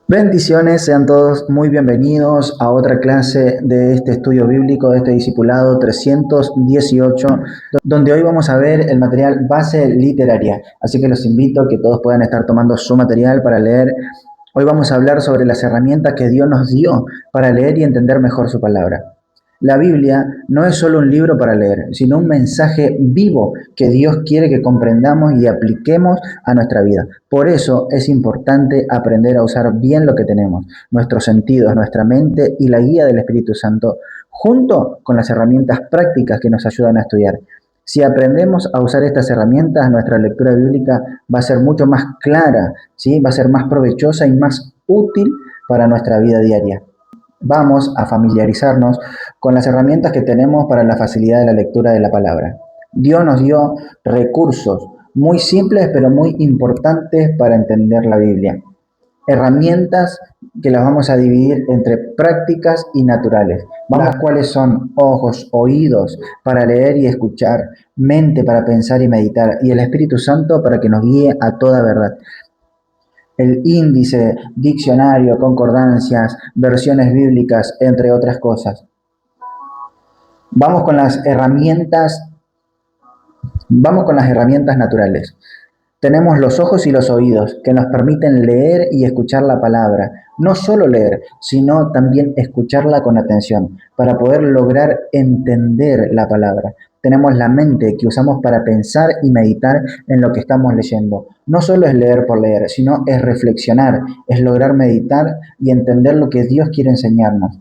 Bendiciones, sean todos muy bienvenidos a otra clase de este estudio bíblico, de este discipulado 318, donde hoy vamos a ver el material base literaria. Así que los invito a que todos puedan estar tomando su material para leer. Hoy vamos a hablar sobre las herramientas que Dios nos dio para leer y entender mejor su palabra. La Biblia no es solo un libro para leer, sino un mensaje vivo que Dios quiere que comprendamos y apliquemos a nuestra vida. Por eso es importante aprender a usar bien lo que tenemos, nuestros sentidos, nuestra mente y la guía del Espíritu Santo, junto con las herramientas prácticas que nos ayudan a estudiar. Si aprendemos a usar estas herramientas, nuestra lectura bíblica va a ser mucho más clara, ¿sí? Va a ser más provechosa y más útil para nuestra vida diaria. Vamos a familiarizarnos con las herramientas que tenemos para la facilidad de la lectura de la palabra. Dios nos dio recursos muy simples pero muy importantes para entender la Biblia. Herramientas que las vamos a dividir entre prácticas y naturales. Las cuales son ojos, oídos para leer y escuchar, mente para pensar y meditar, y el Espíritu Santo para que nos guíe a toda verdad. El índice, diccionario, concordancias, versiones bíblicas, entre otras cosas. Vamos con las herramientas, vamos con las herramientas naturales. Tenemos los ojos y los oídos que nos permiten leer y escuchar la palabra. No solo leer, sino también escucharla con atención, para poder lograr entender la palabra. Tenemos la mente que usamos para pensar y meditar en lo que estamos leyendo. No solo es leer por leer, sino es reflexionar, es lograr meditar y entender lo que Dios quiere enseñarnos.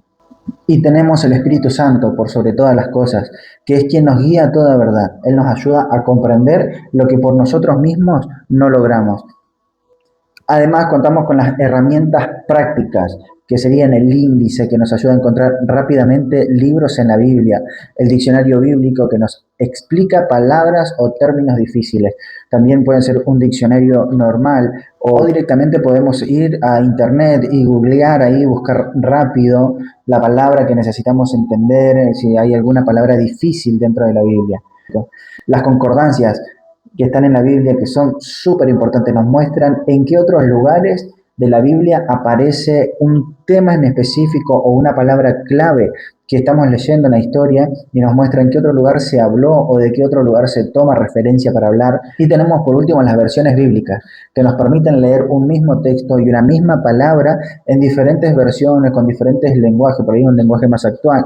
Y tenemos el Espíritu Santo por sobre todas las cosas, que es quien nos guía a toda verdad. Él nos ayuda a comprender lo que por nosotros mismos no logramos. Además, contamos con las herramientas prácticas, que serían el índice, que nos ayuda a encontrar rápidamente libros en la Biblia, el diccionario bíblico, que nos explica palabras o términos difíciles. También puede ser un diccionario normal, o directamente podemos ir a internet y googlear ahí, buscar rápido la palabra que necesitamos entender, si hay alguna palabra difícil dentro de la Biblia. Las concordancias que están en la Biblia, que son súper importantes, nos muestran en qué otros lugares de la Biblia aparece un tema en específico o una palabra clave que estamos leyendo en la historia, y nos muestra en qué otro lugar se habló o de qué otro lugar se toma referencia para hablar. Y tenemos por último las versiones bíblicas, que nos permiten leer un mismo texto y una misma palabra en diferentes versiones, con diferentes lenguajes, por ahí un lenguaje más actual,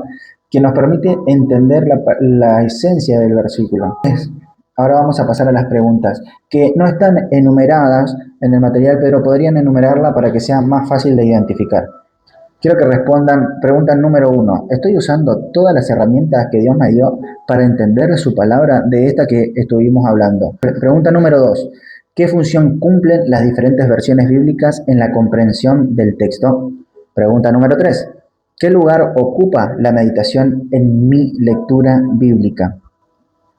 que nos permite entender la esencia del versículo. Ahora vamos a pasar a las preguntas, que no están enumeradas en el material, pero podrían enumerarla para que sea más fácil de identificar. Quiero que respondan, pregunta número 1. ¿Estoy usando todas las herramientas que Dios me dio para entender su palabra de esta que estuvimos hablando? Pregunta número 2. ¿Qué función cumplen las diferentes versiones bíblicas en la comprensión del texto? Pregunta número 3. ¿Qué lugar ocupa la meditación en mi lectura bíblica?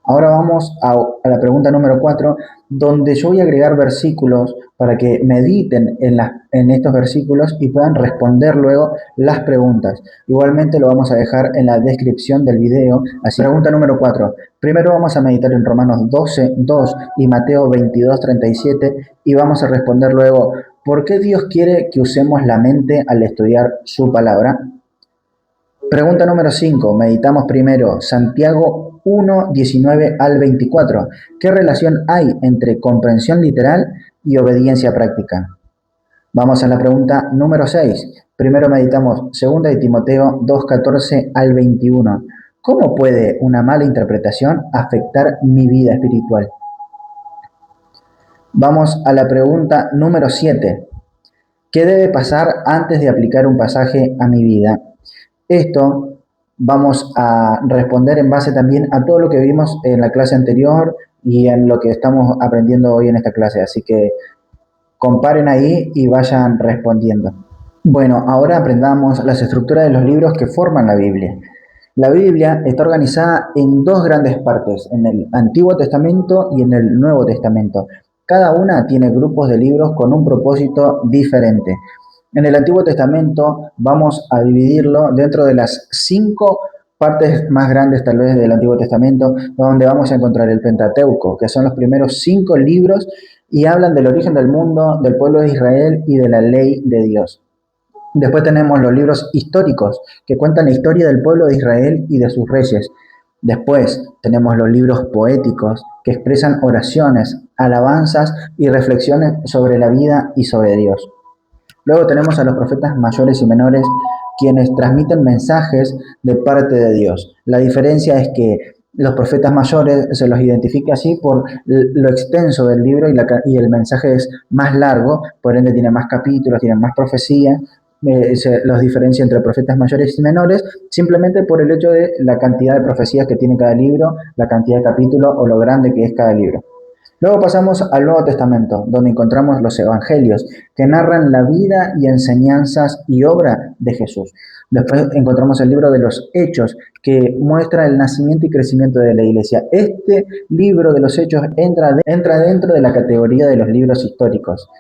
Ahora vamos a la pregunta número 4, donde yo voy a agregar versículos para que mediten en estos versículos y puedan responder luego las preguntas. Igualmente lo vamos a dejar en la descripción del video. Así, pregunta número 4. Primero vamos a meditar en Romanos 12, 2 y Mateo 22, 37, y vamos a responder luego, ¿por qué Dios quiere que usemos la mente al estudiar su palabra? Pregunta número 5. Meditamos primero Santiago 1, 19 al 24. ¿Qué relación hay entre comprensión literal y obediencia práctica? Vamos a la pregunta número 6. Primero meditamos 2 de Timoteo 2, 14 al 21. ¿Cómo puede una mala interpretación afectar mi vida espiritual? Vamos a la pregunta número 7. ¿Qué debe pasar antes de aplicar un pasaje a mi vida? Esto vamos a responder en base también a todo lo que vimos en la clase anterior y en lo que estamos aprendiendo hoy en esta clase. Así que comparen ahí y vayan respondiendo. Bueno, ahora aprendamos las estructuras de los libros que forman la Biblia. La Biblia está organizada en dos grandes partes, en el Antiguo Testamento y en el Nuevo Testamento. Cada una tiene grupos de libros con un propósito diferente. En el Antiguo Testamento vamos a dividirlo dentro de las 5 partes más grandes tal vez del Antiguo Testamento, donde vamos a encontrar el Pentateuco, que son los primeros 5 libros y hablan del origen del mundo, del pueblo de Israel y de la ley de Dios. Después tenemos los libros históricos, que cuentan la historia del pueblo de Israel y de sus reyes. Después tenemos los libros poéticos, que expresan oraciones, alabanzas y reflexiones sobre la vida y sobre Dios. Luego tenemos a los profetas mayores y menores, quienes transmiten mensajes de parte de Dios. La diferencia es que los profetas mayores se los identifica así por lo extenso del libro y el mensaje es más largo, por ende tiene más capítulos, tiene más profecías. Se los diferencia entre profetas mayores y menores simplemente por el hecho de la cantidad de profecías que tiene cada libro, la cantidad de capítulos o lo grande que es cada libro. Luego pasamos al Nuevo Testamento, donde encontramos los Evangelios, que narran la vida y enseñanzas y obra de Jesús. Después encontramos el libro de los Hechos, que muestra el nacimiento y crecimiento de la iglesia. Este libro de los Hechos entra dentro de la categoría de los libros históricos.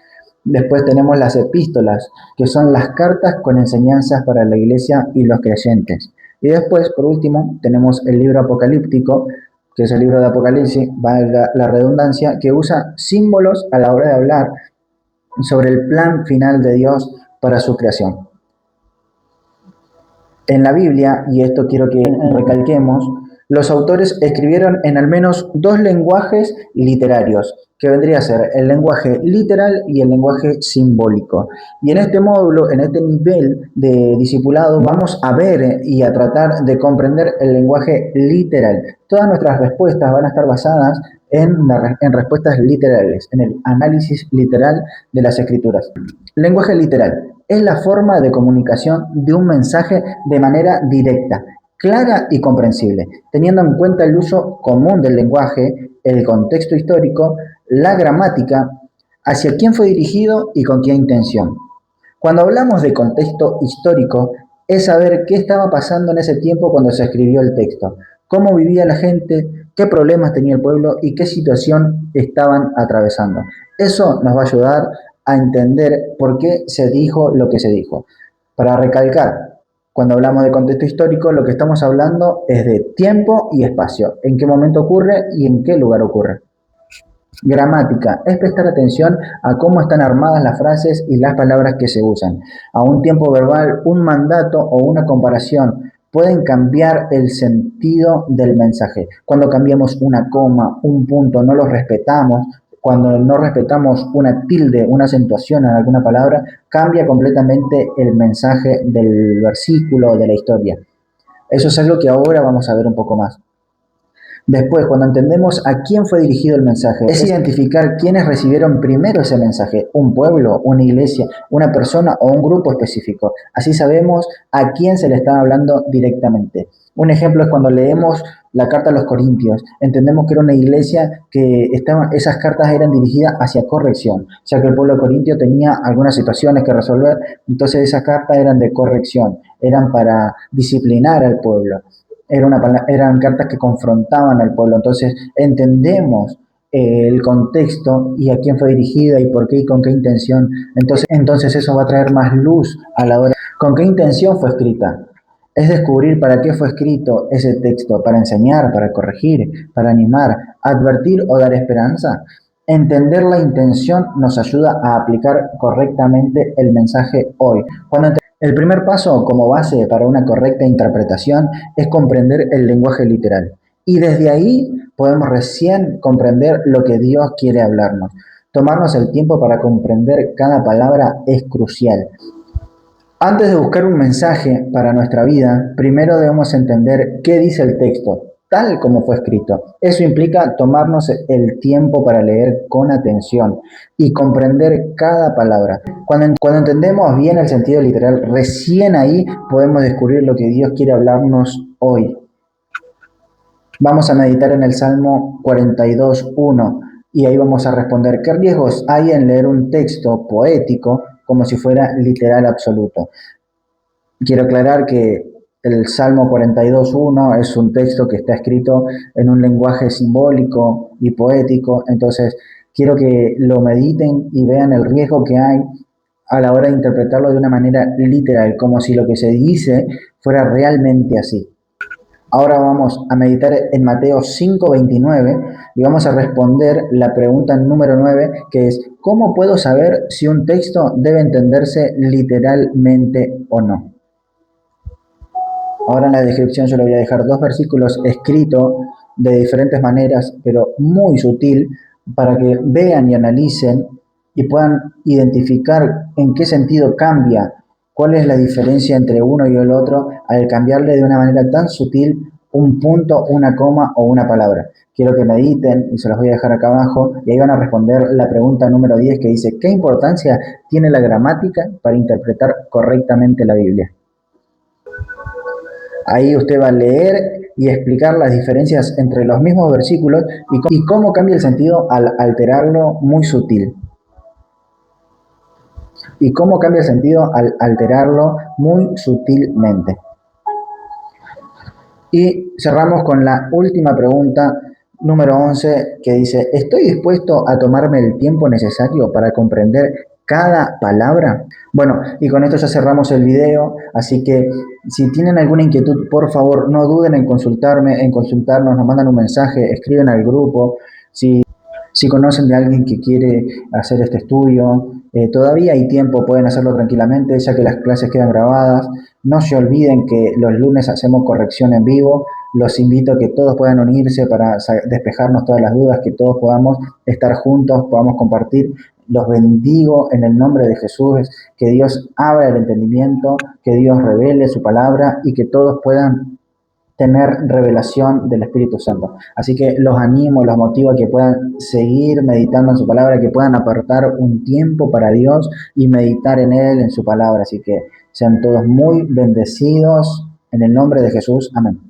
Después tenemos las epístolas, que son las cartas con enseñanzas para la iglesia y los creyentes. Y después, por último, tenemos el libro apocalíptico, que es el libro de Apocalipsis, valga la redundancia, que usa símbolos a la hora de hablar sobre el plan final de Dios para su creación. En la Biblia, y esto quiero que recalquemos, los autores escribieron en al menos dos lenguajes literarios, que vendría a ser el lenguaje literal y el lenguaje simbólico. Y en este módulo, en este nivel de discipulado, vamos a ver y a tratar de comprender el lenguaje literal. Todas nuestras respuestas van a estar basadas en respuestas literales, en el análisis literal de las escrituras. Lenguaje literal es la forma de comunicación de un mensaje de manera directa, clara y comprensible, teniendo en cuenta el uso común del lenguaje, el contexto histórico, la gramática, hacia quién fue dirigido y con qué intención. Cuando hablamos de contexto histórico, es saber qué estaba pasando en ese tiempo cuando se escribió el texto, cómo vivía la gente, qué problemas tenía el pueblo y qué situación estaban atravesando. Eso nos va a ayudar a entender por qué se dijo lo que se dijo. Para recalcar, cuando hablamos de contexto histórico, lo que estamos hablando es de tiempo y espacio, en qué momento ocurre y en qué lugar ocurre. Gramática es prestar atención a cómo están armadas las frases y las palabras que se usan. A un tiempo verbal, un mandato o una comparación pueden cambiar el sentido del mensaje. Cuando cambiamos una coma, un punto, no lo respetamos, cuando no respetamos una tilde, una acentuación en alguna palabra, cambia completamente el mensaje del versículo o de la historia. Eso es algo que ahora vamos a ver un poco más. Después, cuando entendemos a quién fue dirigido el mensaje, es identificar quiénes recibieron primero ese mensaje, un pueblo, una iglesia, una persona o un grupo específico. Así sabemos a quién se le está hablando directamente. Un ejemplo es cuando leemos la carta a los Corintios, entendemos que era una iglesia que esas cartas eran dirigidas hacia corrección, ya que el pueblo de Corintio tenía algunas situaciones que resolver, entonces esas cartas eran de corrección, eran para disciplinar al pueblo. Eran cartas que confrontaban al pueblo. Entonces entendemos el contexto y a quién fue dirigida y por qué y con qué intención. Entonces eso va a traer más luz a la hora. ¿Con qué intención fue escrita? Es descubrir para qué fue escrito ese texto, para enseñar, para corregir, para animar, advertir o dar esperanza. Entender la intención nos ayuda a aplicar correctamente el mensaje hoy. El primer paso como base para una correcta interpretación es comprender el lenguaje literal. Y desde ahí podemos recién comprender lo que Dios quiere hablarnos. Tomarnos el tiempo para comprender cada palabra es crucial. Antes de buscar un mensaje para nuestra vida, primero debemos entender qué dice el texto, tal como fue escrito. Eso implica tomarnos el tiempo para leer con atención y comprender cada palabra. Cuando entendemos bien el sentido literal, recién ahí podemos descubrir lo que Dios quiere hablarnos hoy. Vamos a meditar en el Salmo 42:1 y ahí vamos a responder, ¿qué riesgos hay en leer un texto poético como si fuera literal absoluto? Quiero aclarar que el Salmo 42:1 es un texto que está escrito en un lenguaje simbólico y poético, entonces quiero que lo mediten y vean el riesgo que hay a la hora de interpretarlo de una manera literal, como si lo que se dice fuera realmente así. Ahora vamos a meditar en Mateo 5:29 y vamos a responder la pregunta número 9, que es, ¿cómo puedo saber si un texto debe entenderse literalmente o no? Ahora en la descripción yo le voy a dejar dos versículos escritos de diferentes maneras, pero muy sutil, para que vean y analicen y puedan identificar en qué sentido cambia, cuál es la diferencia entre uno y el otro al cambiarle de una manera tan sutil un punto, una coma o una palabra. Quiero que mediten y se los voy a dejar acá abajo y ahí van a responder la pregunta número 10 que dice, ¿qué importancia tiene la gramática para interpretar correctamente la Biblia? Ahí usted va a leer y explicar las diferencias entre los mismos versículos y cómo cambia el sentido al alterarlo muy sutil. Y cómo cambia el sentido al alterarlo muy sutilmente. Y cerramos con la última pregunta, número 11, que dice, ¿estoy dispuesto a tomarme el tiempo necesario para comprender cada palabra? Bueno, y con esto ya cerramos el video, así que si tienen alguna inquietud, por favor, no duden en consultarme, en consultarnos, nos mandan un mensaje, escriben al grupo. Si conocen de alguien que quiere hacer este estudio, todavía hay tiempo, pueden hacerlo tranquilamente, ya que las clases quedan grabadas. No se olviden que los lunes hacemos corrección en vivo. Los invito a que todos puedan unirse para despejarnos todas las dudas, que todos podamos estar juntos, podamos compartir. Los bendigo en el nombre de Jesús, que Dios abra el entendimiento, que Dios revele su palabra y que todos puedan tener revelación del Espíritu Santo. Así que los animo, los motivo a que puedan seguir meditando en su palabra, que puedan apartar un tiempo para Dios y meditar en Él, en su palabra. Así que sean todos muy bendecidos en el nombre de Jesús. Amén.